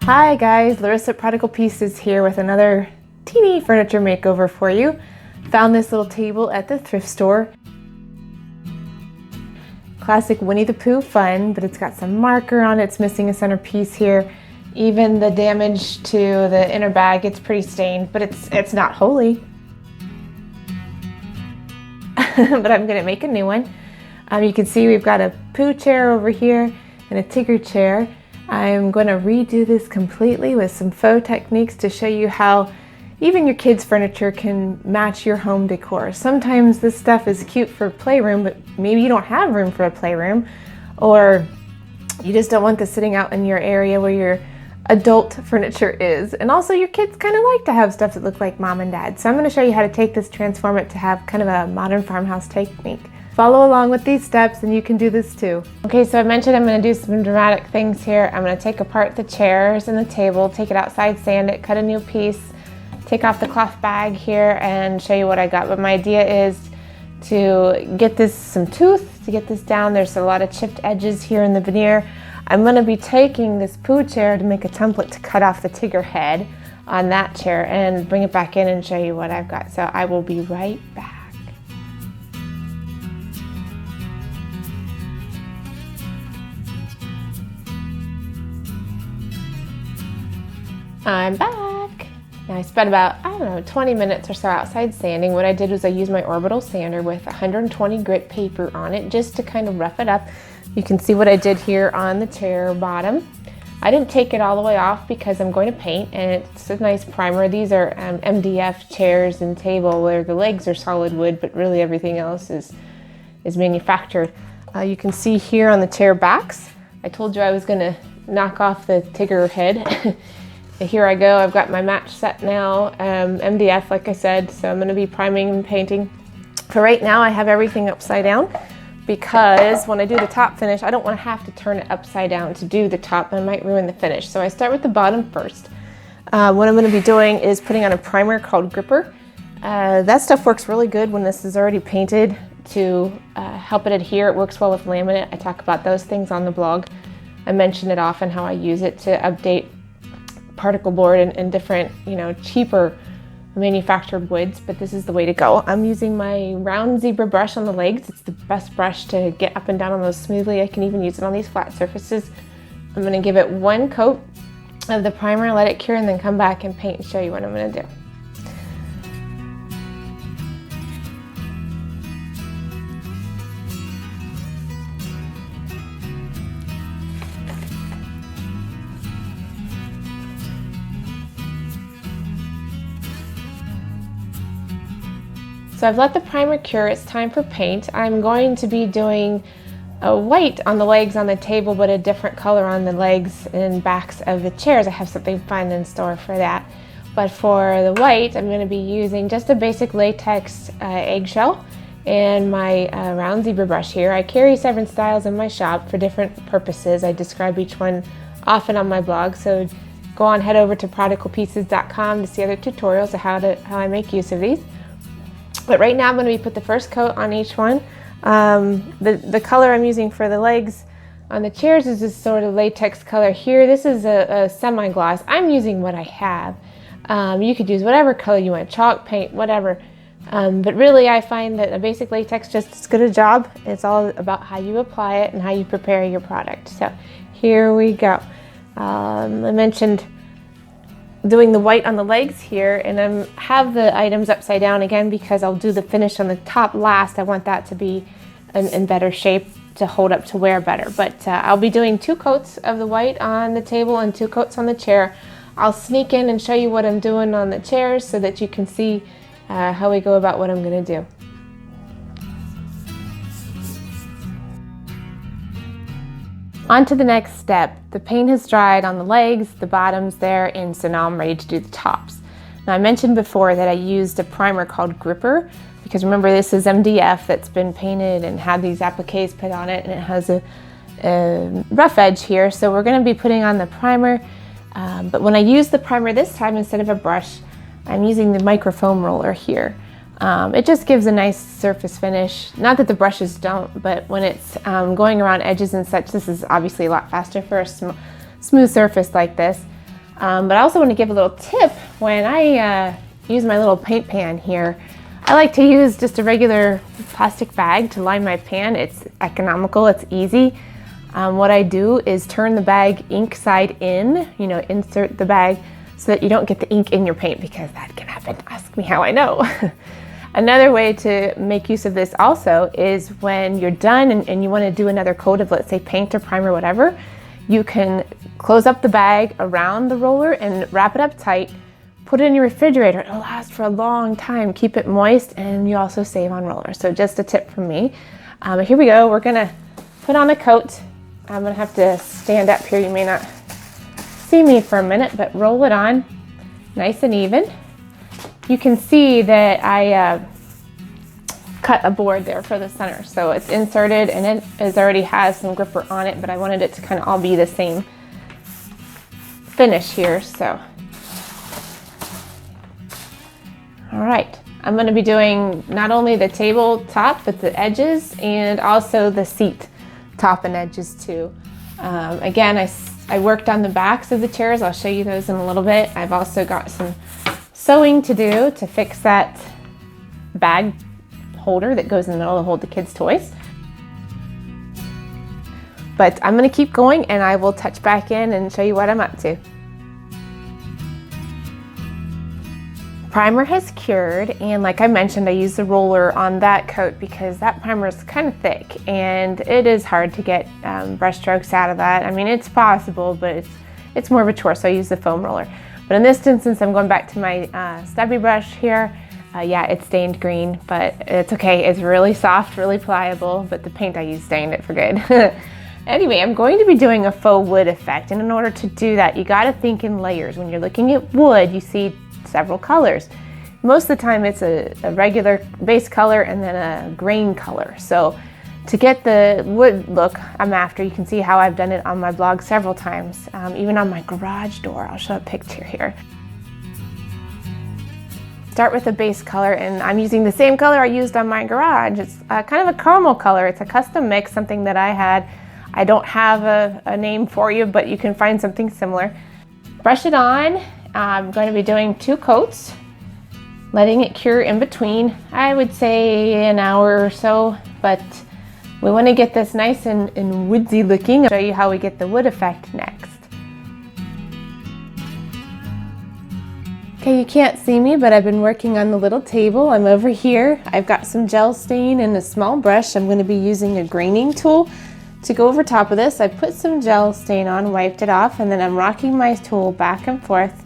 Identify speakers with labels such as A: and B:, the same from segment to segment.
A: Hi guys, Larissa at Prodigal Pieces here with another teeny furniture makeover for you. Found this little table at the thrift store. Classic Winnie the Pooh fun, but it's got some marker on it. It's missing a centerpiece here. Even the damage to the inner bag, it's pretty stained, but it's not holy. But I'm gonna make a new one. You can see we've got a Pooh chair over here and a Tigger chair. I'm going to redo this completely with some faux techniques to show you how even your kids' furniture can match your home decor. Sometimes this stuff is cute for a playroom, but maybe you don't have room for a playroom, or you just don't want this sitting out in your area where your adult furniture is. And also your kids kind of like to have stuff that look like mom and dad. So I'm going to show you how to take this, transform it to have kind of a modern farmhouse technique. Follow along with these steps and you can do this too. Okay, so I mentioned I'm going to do some dramatic things here. I'm going to take apart the chairs and the table, take it outside, sand it, cut a new piece, take off the cloth bag here and show you what I got. But my idea is to get this some tooth, to get this down. There's a lot of chipped edges here in the veneer. I'm going to be taking this Pooh chair to make a template to cut off the Tigger head on that chair and bring it back in and show you what I've got. So I will be right back. I'm back. Now I spent about, 20 minutes or so outside sanding. What I did was I used my orbital sander with 120 grit paper on it just to kind of rough it up. You can see what I did here on the chair bottom. I didn't take it all the way off because I'm going to paint, and it's a nice primer. These are MDF chairs and table where the legs are solid wood, but really everything else is manufactured. You can see here on the chair backs, I told you I was going to knock off the Tigger head. Here I go, I've got my match set now, MDF like I said, so I'm going to be priming and painting. For right now I have everything upside down because when I do the top finish I don't want to have to turn it upside down to do the top. I might ruin the finish. So I start with the bottom first. What I'm going to be doing is putting on a primer called Gripper. That stuff works really good when this is already painted to help it adhere. It works well with laminate. I talk about those things on the blog. I mention it often how I use it to update particle board and different, cheaper manufactured woods, but this is the way to go. I'm using my round zebra brush on the legs. It's the best brush to get up and down on those smoothly. I can even use it on these flat surfaces. I'm going to give it one coat of the primer, let it cure, and then come back and paint and show you what I'm going to do. So I've let the primer cure, it's time for paint. I'm going to be doing a white on the legs on the table, but a different color on the legs and backs of the chairs. I have something fun in store for that. But for the white, I'm going to be using just a basic latex eggshell and my round zebra brush here. I carry several styles in my shop for different purposes. I describe each one often on my blog, so go on, head over to prodigalpieces.com to see other tutorials of how I make use of these. But right now I'm going to put the first coat on each one. The color I'm using for the legs on the chairs is this sort of latex color here. This is a semi-gloss. I'm using what I have. You could use whatever color you want, chalk, paint, whatever. But really I find that a basic latex just as good a job. It's all about how you apply it and how you prepare your product. So here we go. I mentioned doing the white on the legs here, and I have the items upside down again because I'll do the finish on the top last. I want that to be in better shape to hold up to wear better. But I'll be doing 2 coats of the white on the table and 2 coats on the chair. I'll sneak in and show you what I'm doing on the chairs so that you can see how we go about what I'm going to do. On to the next step. The paint has dried on the legs, the bottoms there, and so now I'm ready to do the tops. Now I mentioned before that I used a primer called Gripper, because remember this is MDF that's been painted and had these appliques put on it, and it has a rough edge here, so we're going to be putting on the primer. But when I use the primer this time, instead of a brush, I'm using the microfoam roller here. It just gives a nice surface finish. Not that the brushes don't, but when it's going around edges and such, this is obviously a lot faster for a smooth surface like this. But I also want to give a little tip when I use my little paint pan here. I like to use just a regular plastic bag to line my pan. It's economical, it's easy. What I do is turn the bag ink side in, insert the bag so that you don't get the ink in your paint, because that can happen. Ask me how I know. Another way to make use of this also is when you're done and you want to do another coat of, let's say, paint or primer, whatever, you can close up the bag around the roller and wrap it up tight, put it in your refrigerator. It'll last for a long time. Keep it moist, and you also save on rollers. So just a tip from me. Here we go. We're gonna put on a coat. I'm gonna have to stand up here. You may not see me for a minute, but roll it on nice and even. You can see that I cut a board there for the center. So it's inserted and it already has some gripper on it, but I wanted it to kind of all be the same finish here. So, all right. I'm going to be doing not only the tabletop, but the edges and also the seat top and edges too. Again, I worked on the backs of the chairs. I'll show you those in a little bit. I've also got some sewing to do to fix that bag holder that goes in the middle to hold the kids' toys. But I'm going to keep going and I will touch back in and show you what I'm up to. Primer has cured, and like I mentioned, I used the roller on that coat because that primer is kind of thick and it is hard to get brush strokes out of that. I mean, it's possible, but it's more of a chore, so I use the foam roller. But in this instance, I'm going back to my stubby brush here. Yeah, it's stained green, but it's okay. It's really soft, really pliable, but the paint I used stained it for good. Anyway, I'm going to be doing a faux wood effect, and in order to do that, you gotta think in layers. When you're looking at wood, you see several colors. Most of the time it's a regular base color and then a grain color. So to get the wood look I'm after, you can see how I've done it on my blog several times, even on my garage door. I'll show a picture here. Start with a base color, and I'm using the same color I used on my garage. It's kind of a caramel color. It's a custom mix, something that I had. I don't have a name for you, but you can find something similar. Brush it on. I'm going to be doing 2 coats, letting it cure in between. I would say an hour or so, but we want to get this nice and woodsy looking. I'll show you how we get the wood effect next. Okay, you can't see me, but I've been working on the little table. I'm over here. I've got some gel stain and a small brush. I'm going to be using a graining tool to go over top of this. I put some gel stain on, wiped it off, and then I'm rocking my tool back and forth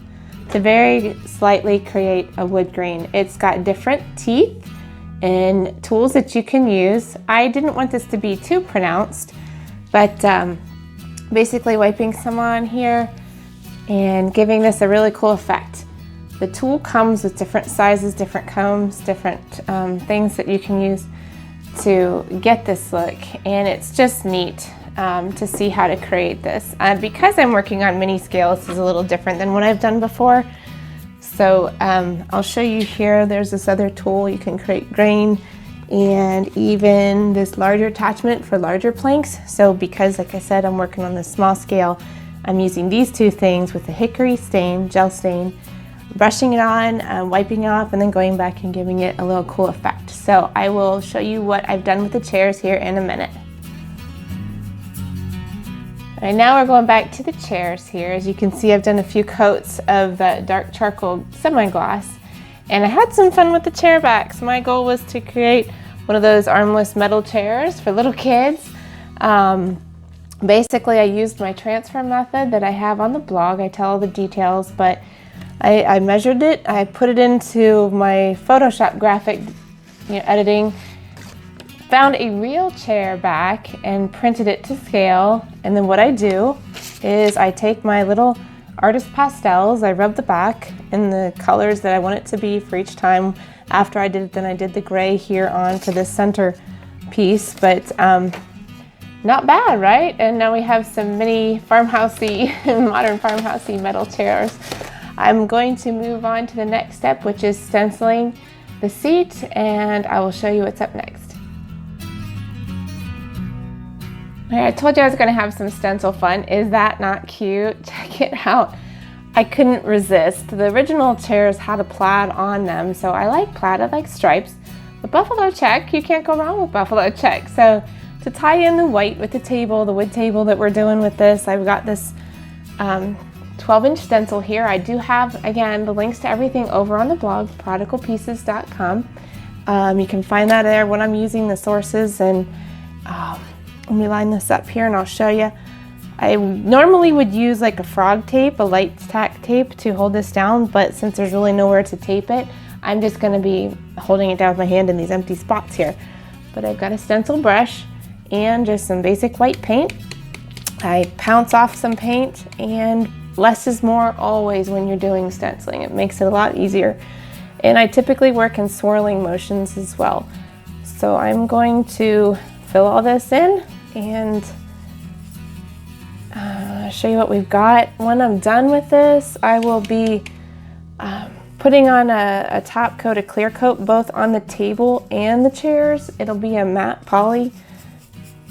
A: to very slightly create a wood grain. It's got different teeth and tools that you can use. I didn't want this to be too pronounced, but basically wiping some on here and giving this a really cool effect. The tool comes with different sizes, different combs, different things that you can use to get this look, and it's just neat to see how to create this. Because I'm working on mini scale, this is a little different than what I've done before. So I'll show you here. There's this other tool. You can create grain and even this larger attachment for larger planks. So because, like I said, I'm working on this small scale, I'm using these 2 things with the hickory stain, gel stain, brushing it on, wiping it off, and then going back and giving it a little cool effect. So I will show you what I've done with the chairs here in a minute. All right, now we're going back to the chairs here. As you can see, I've done a few coats of that dark charcoal semi-gloss, and I had some fun with the chair backs. My goal was to create one of those armless metal chairs for little kids. Basically, I used my transfer method that I have on the blog. I tell all the details, but I measured it, I put it into my Photoshop graphic editing, found a real chair back and printed it to scale. And then what I do is I take my little artist pastels, I rub the back in the colors that I want it to be for each time. After I did it, then I did the gray here onto this center piece, but not bad, right? And now we have some mini farmhousey, modern farmhousey metal chairs. I'm going to move on to the next step, which is stenciling the seat, and I will show you what's up next. I told you I was going to have some stencil fun. Is that not cute? Check it out. I couldn't resist. The original chairs had a plaid on them, so I like plaid, I like stripes. But buffalo check, you can't go wrong with buffalo check. So to tie in the white with the table, the wood table that we're doing with this, I've got this 12-inch stencil here. I do have, again, the links to everything over on the blog, prodigalpieces.com. You can find that there when I'm using the sources, and let me line this up here and I'll show you. I normally would use like a frog tape, a light tack tape to hold this down, but since there's really nowhere to tape it, I'm just going to be holding it down with my hand in these empty spots here. But I've got a stencil brush and just some basic white paint. I pounce off some paint, and less is more always when you're doing stenciling. It makes it a lot easier. And I typically work in swirling motions as well. So I'm going to fill all this in and show you what we've got. When I'm done with this, I will be putting on a top coat, a clear coat, both on the table and the chairs. It'll be a matte poly,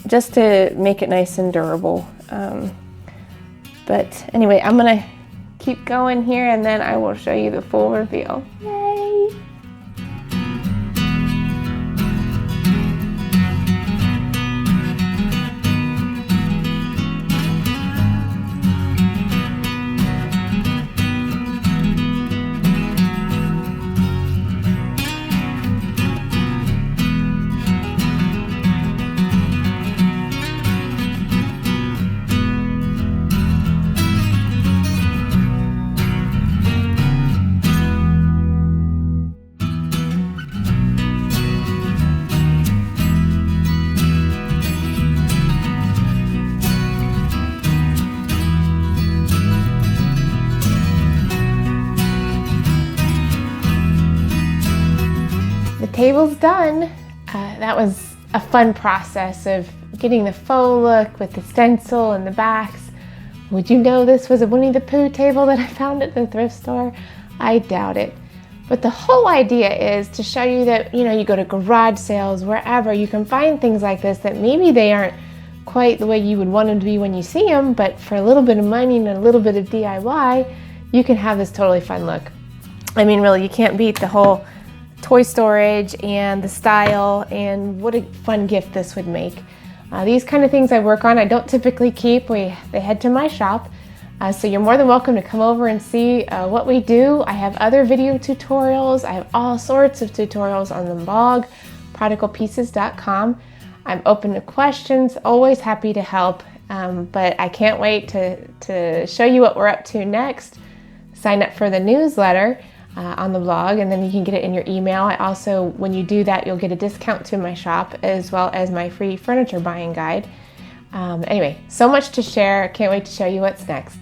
A: just to make it nice and durable. But anyway, I'm gonna keep going here and then I will show you the full reveal. Yay! Table's done. That was a fun process of getting the faux look with the stencil and the backs. Would you know this was a Winnie the Pooh table that I found at the thrift store? I doubt it. But the whole idea is to show you that, you go to garage sales, wherever, you can find things like this that maybe they aren't quite the way you would want them to be when you see them, but for a little bit of money and a little bit of DIY, you can have this totally fun look. I mean, really, you can't beat the whole toy storage and the style, and what a fun gift this would make. These kind of things I work on, I don't typically keep. They head to my shop, so you're more than welcome to come over and see what we do. I have other video tutorials. I have all sorts of tutorials on the blog, prodigalpieces.com. I'm open to questions, always happy to help, but I can't wait to show you what we're up to next. Sign up for the newsletter on the blog, and then you can get it in your email. I also, when you do that, you'll get a discount to my shop, as well as my free furniture buying guide. Anyway, so much to share. Can't wait to show you what's next.